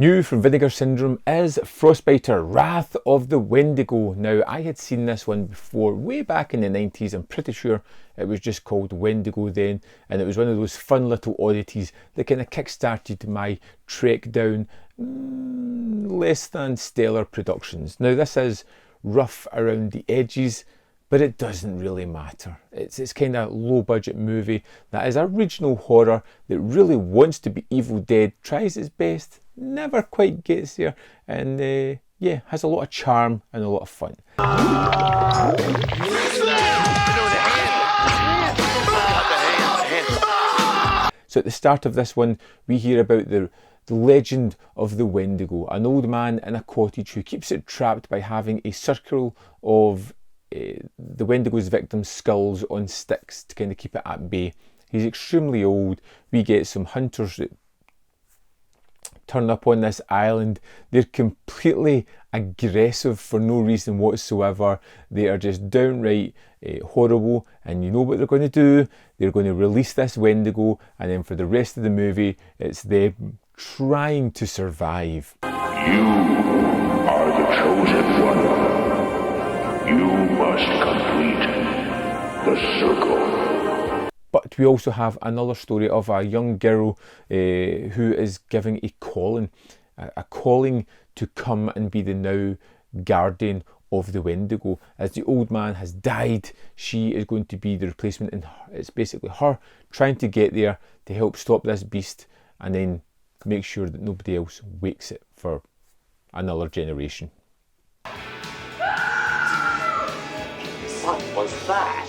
New from Vinegar Syndrome is Frostbiter, Wrath of the Wendigo. Now, I had seen this one before, way back in the 90s. I'm pretty sure it was just called Wendigo then, and it was one of those fun little oddities that kind of kick-started my trek down less than stellar productions. Now, this is rough around the edges, but it doesn't really matter. It's kind of low-budget movie that is a regional horror that really wants to be Evil Dead, tries its best, never quite gets there, and yeah, has a lot of charm and a lot of fun. So at the start of this one, we hear about the legend of the Wendigo, an old man in a cottage who keeps it trapped by having a circle of the Wendigo's victims' skulls on sticks to kind of keep it at bay. He's extremely old. We get some hunters that turn up on this island. They're completely aggressive for no reason whatsoever. They are just downright horrible, and you know what they're going to do. They're going to release this Wendigo, and then for the rest of the movie it's them trying to survive. You are the chosen one. You must complete the circle. But we also have another story of a young girl who is giving a calling to come and be the now guardian of the Wendigo. As the old man has died, she is going to be the replacement, and it's basically her trying to get there to help stop this beast and then make sure that nobody else wakes it for another generation. What was that?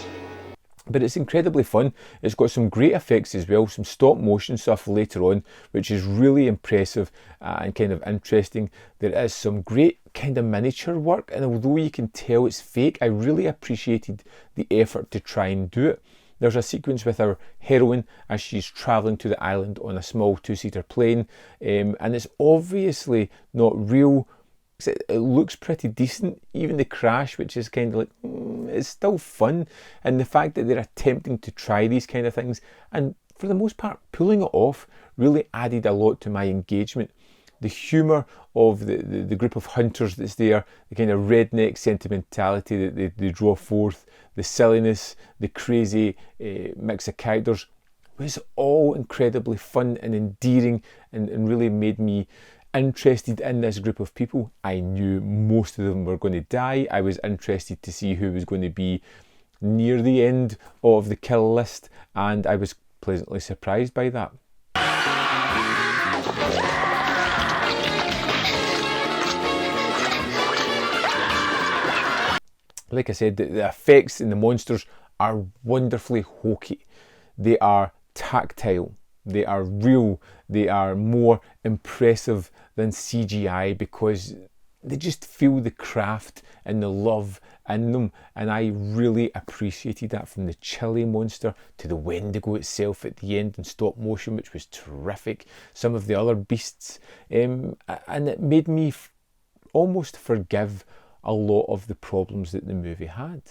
But it's incredibly fun. It's got some great effects as well, some stop motion stuff later on, which is really impressive and kind of interesting. There is some great kind of miniature work, and although you can tell it's fake, I really appreciated the effort to try and do it. There's a sequence with our heroine as she's travelling to the island on a small two-seater plane, and it's obviously not real. It looks pretty decent. Even the crash, which is kind of like, it's still fun. And the fact that they're attempting to try these kind of things, and for the most part pulling it off, really added a lot to my engagement. The humour of the group of hunters that's there, the kind of redneck sentimentality that they draw forth, the silliness, the crazy mix of characters, was all incredibly fun and endearing, and really made me interested in this group of people. I knew most of them were going to die. I was interested to see who was going to be near the end of the kill list, and I was pleasantly surprised by that. Like I said, the effects in the monsters are wonderfully hokey. They are tactile. They are real. They are more impressive than CGI because they just feel the craft and the love in them, and I really appreciated that, from the chilly monster to the Wendigo itself at the end in stop motion, which was terrific. Some of the other beasts, and it made me almost forgive a lot of the problems that the movie had.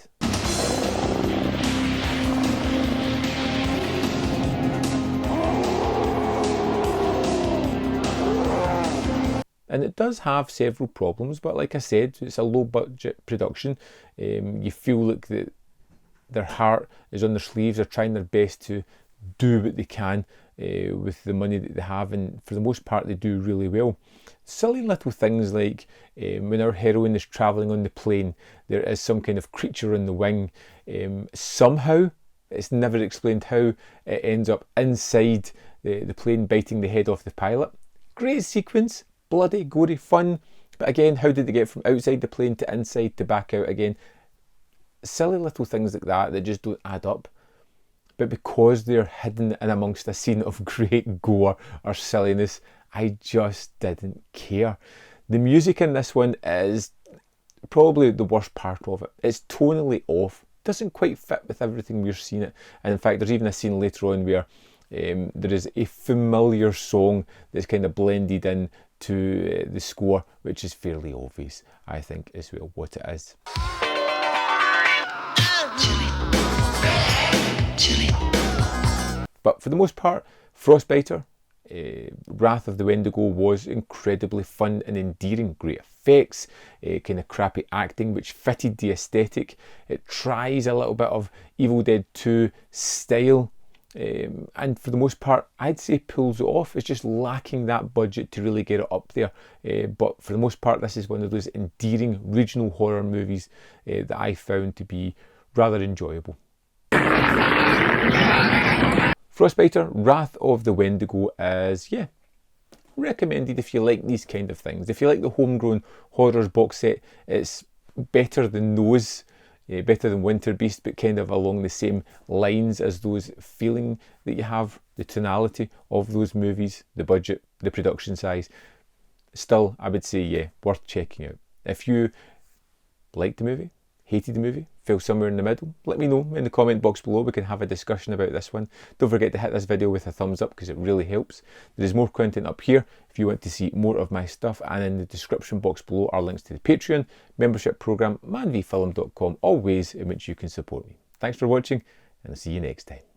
And it does have several problems, but like I said, it's a low budget production. You feel like their heart is on their sleeves. They're trying their best to do what they can with the money that they have, and for the most part they do really well. Silly little things like when our heroine is travelling on the plane, there is some kind of creature on the wing. Somehow, it's never explained how, it ends up inside the plane, biting the head off the pilot. Great sequence. Bloody, gory, fun, but again, how did they get from outside the plane to inside to back out again? Silly little things like that just don't add up. But because they're hidden in amongst a scene of great gore or silliness, I just didn't care. The music in this one is probably the worst part of it. It's tonally off, doesn't quite fit with everything we're seeing it. And in fact, there's even a scene later on where there is a familiar song that's kind of blended in to the score, which is fairly obvious, I think, as well what it is. But for the most part, Frostbiter Wrath of the Wendigo was incredibly fun and endearing. Great effects, kind of crappy acting which fitted the aesthetic. It tries a little bit of Evil Dead 2 style, and for the most part I'd say pulls it off. It's just lacking that budget to really get it up there, but for the most part this is one of those endearing regional horror movies that I found to be rather enjoyable. Frostbiter, Wrath of the Wendigo is, yeah, recommended if you like these kind of things. If you like the Homegrown Horrors box set, it's better than those, better than Winter Beast, but kind of along the same lines as those, feeling that you have, the tonality of those movies, the budget, the production size. Still, I would say, yeah, worth checking out. If you liked the movie, hated the movie, fell somewhere in the middle, let me know in the comment box below. We can have a discussion about this one. Don't forget to hit this video with a thumbs up because it really helps. There is more content up here if you want to see more of my stuff, and in the description box below are links to the Patreon, membership program, manvfilm.com, all ways in which you can support me. Thanks for watching, and I'll see you next time.